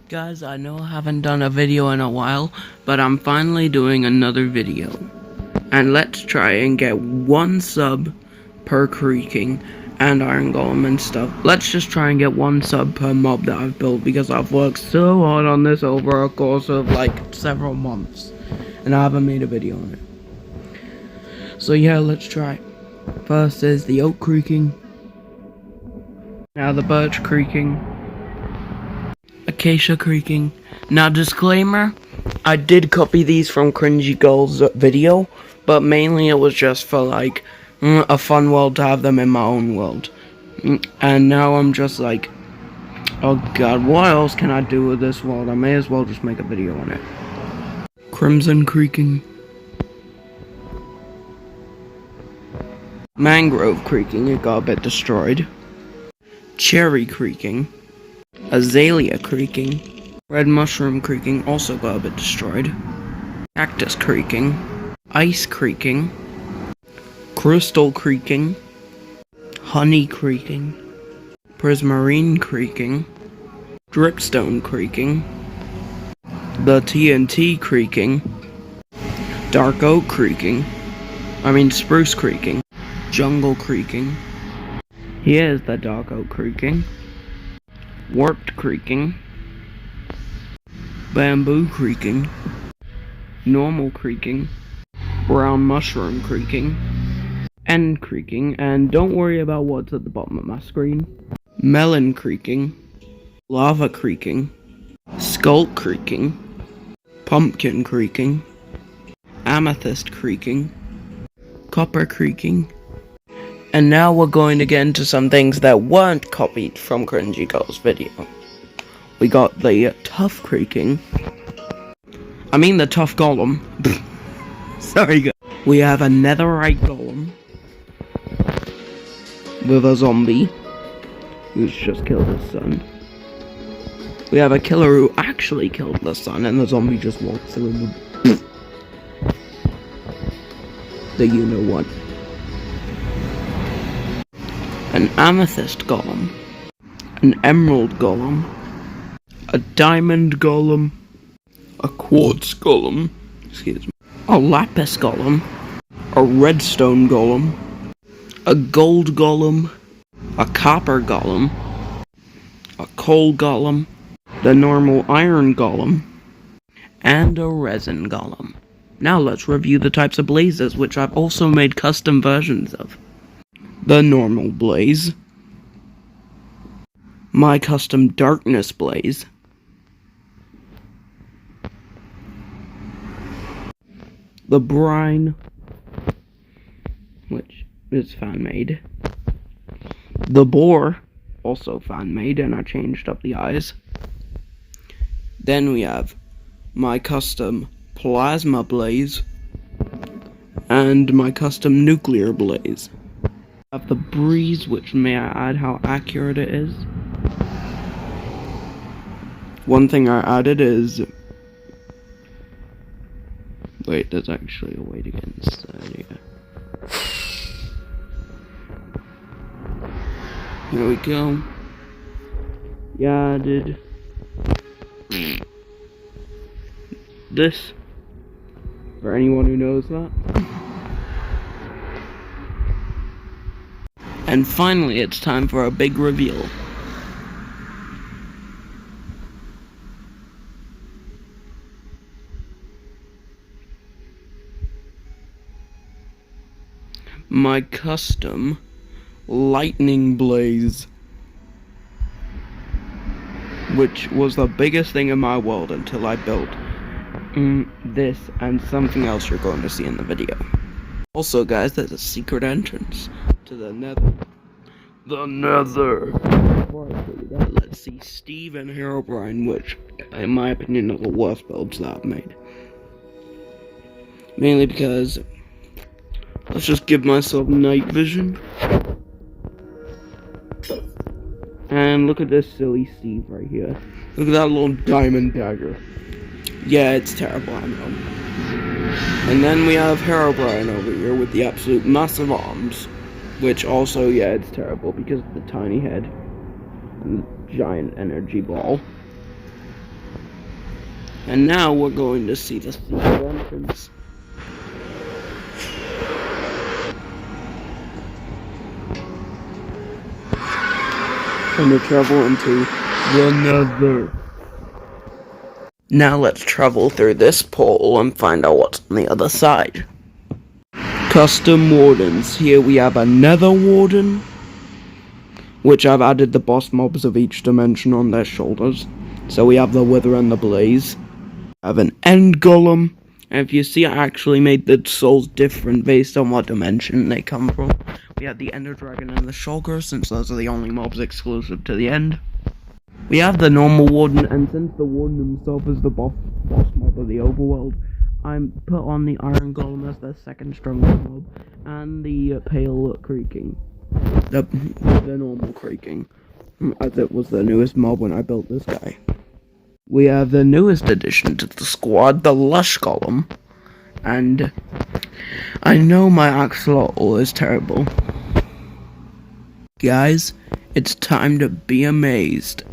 Guys, I know I haven't done a video in a while, but I'm finally doing another video. And let's try and get 1 sub per creaking and iron golem and stuff. Let's just try and get 1 sub per mob that I've built, because I've worked so hard on this over a course of like several months. And I haven't made a video on it. So yeah, let's try. First is the oak creaking. Now the birch creaking. Acacia creaking. Now disclaimer, I did copy these from Cringy Girl's video, but mainly it was just for like a fun world to have them in my own world. And now I'm just like, oh god, what else can I do with this world? I may as well just make a video on it. Crimson creaking. Mangrove creaking, it got a bit destroyed. Cherry creaking. Azalea creaking. Red mushroom creaking also got a bit destroyed. Cactus creaking. Ice creaking. Crystal creaking. Honey creaking. Prismarine creaking. Dripstone creaking. The TNT creaking. Dark oak creaking. Spruce creaking. Jungle creaking. Here's the dark oak creaking. Warped creaking. Bamboo creaking. Normal creaking. Brown mushroom creaking. End creaking, and don't worry about what's at the bottom of my screen. Melon creaking. Lava creaking. Skull creaking. Pumpkin creaking. Amethyst creaking. Copper creaking. And now we're going to get into some things that weren't copied from Cringy Girl's video. We got the tough creaking. The tough golem. Sorry guys. We have a netherite golem. With a zombie. Who's just killed his son. We have a killer who actually killed the son, and the zombie just walked through the you-know-what. An amethyst golem, an emerald golem, a diamond golem, a quartz golem, a lapis golem, a redstone golem, a gold golem, a copper golem, a coal golem, the normal iron golem, and a resin golem. Now let's review the types of blazes, which I've also made custom versions of. The normal blaze, my custom darkness blaze, the brine, which is fan made, the boar, also fan made, and I changed up the eyes. Then we have my custom plasma blaze and my custom nuclear blaze. I have the breeze, which may I add how accurate it is. One thing I added is... Wait, there's actually a way to get inside here. There we go. Yeah, I added this, for anyone who knows that. And finally, it's time for a big reveal. My custom lightning blaze, which was the biggest thing in my world until I built this and something else you're going to see in the video. Also guys, there's a secret entrance to the nether. The nether! Before I show you that, let's see Steve and Herobrine, which, in my opinion, are the worst builds that I've made. Mainly because, let's just give myself night vision. And look at this silly Steve right here. Look at that little diamond dagger. Yeah, it's terrible, I know. And then we have Herobrine over here with the absolute massive arms. Which also, yeah, it's terrible because of the tiny head and the giant energy ball. And now we're going to see the secret entrance. And to travel into the Nether. Now let's travel through this portal and find out what's on the other side. Custom Wardens. Here we have a Nether Warden, which I've added the boss mobs of each dimension on their shoulders. So we have the Wither and the Blaze. I have an End Golem, and if you see, I actually made the souls different based on what dimension they come from. We have the Ender Dragon and the Shulker, since those are the only mobs exclusive to the end. We have the normal Warden, and since the Warden himself is the boss mob of the overworld, I'm put on the Iron Golem as the second strongest mob, and the Pale Creaking. The normal Creaking, as it was the newest mob when I built this guy. We have the newest addition to the squad, the Lush Golem, and I know my axolotl is terrible. Guys, it's time to be amazed.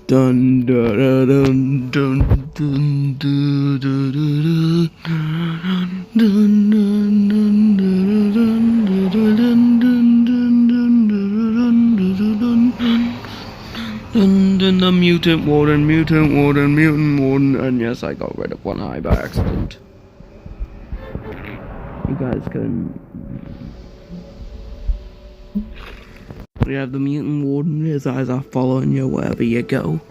Dun dun dun dun dun dun dun dun dun. The mutant warden, and yes, I got rid of one eye by accident. You guys can. We have the mutant warden, his eyes are following you wherever you go.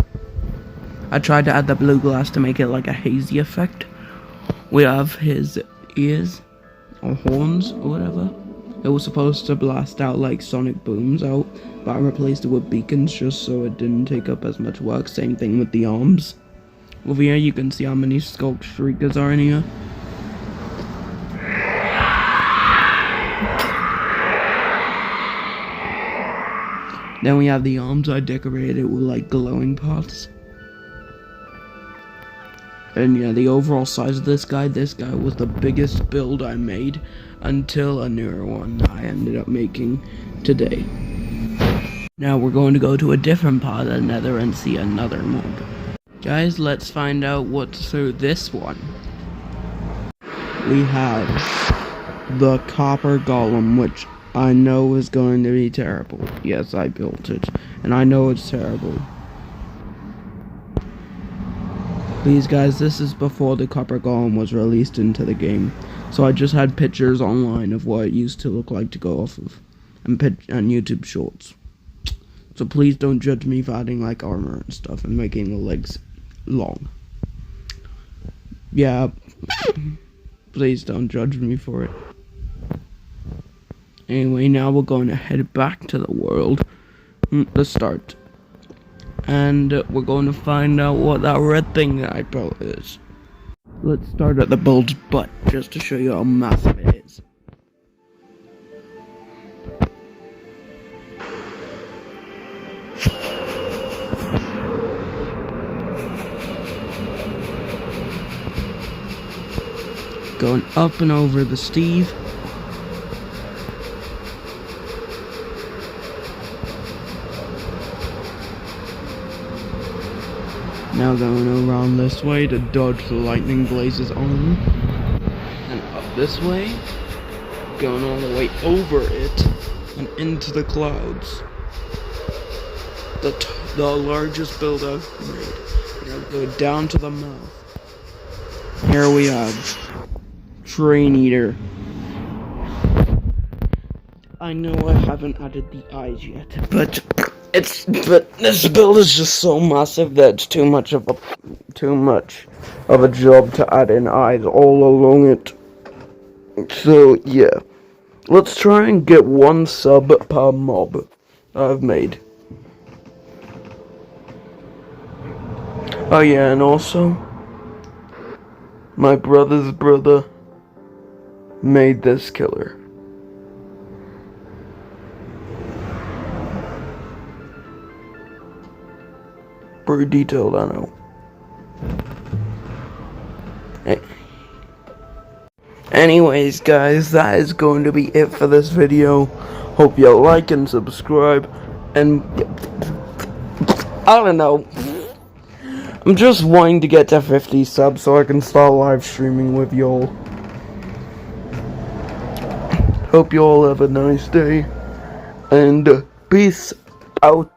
I tried to add the blue glass to make it like a hazy effect. We have his ears, or horns, or whatever. It was supposed to blast out like sonic booms out, but I replaced it with beacons just so it didn't take up as much work. Same thing with the arms. Over here you can see how many Skulk Shriekers are in here. Then we have the arms. I decorated it with like glowing parts. And yeah, the overall size of this guy was the biggest build I made until a newer one I ended up making today. Now we're going to go to a different part of the Nether and see another mob. Guys, let's find out what's through this one. We have the Copper Golem, which I know is going to be terrible. Yes, I built it, and I know it's terrible. Please guys, this is before the Copper Golem was released into the game, so I just had pictures online of what it used to look like to go off of, and YouTube Shorts. So please don't judge me for adding like armor and stuff and making the legs long. Yeah, please don't judge me for it. Anyway, now we're going to head back to the world, the start, and we're going to find out what that red thing that I built is. Let's start at the build's butt, just to show you how massive it is. Going up and over the Steve. Now going around this way to dodge the lightning blazes on. And up this way. Going all the way over it and into the clouds. The largest build I've made. Now go down to the mouth. Here we have Train Eater. I know I haven't added the eyes yet, but this build is just so massive that it's too much of a job to add in eyes all along it. So yeah, let's try and get one sub per mob I've made. Oh yeah, and also my brother's brother made this killer. Pretty detailed, I know. Anyways, guys, that is going to be it for this video. Hope you like and subscribe, and I don't know. I'm just wanting to get to 50 subs so I can start live streaming with y'all. Hope you all have a nice day, and peace out.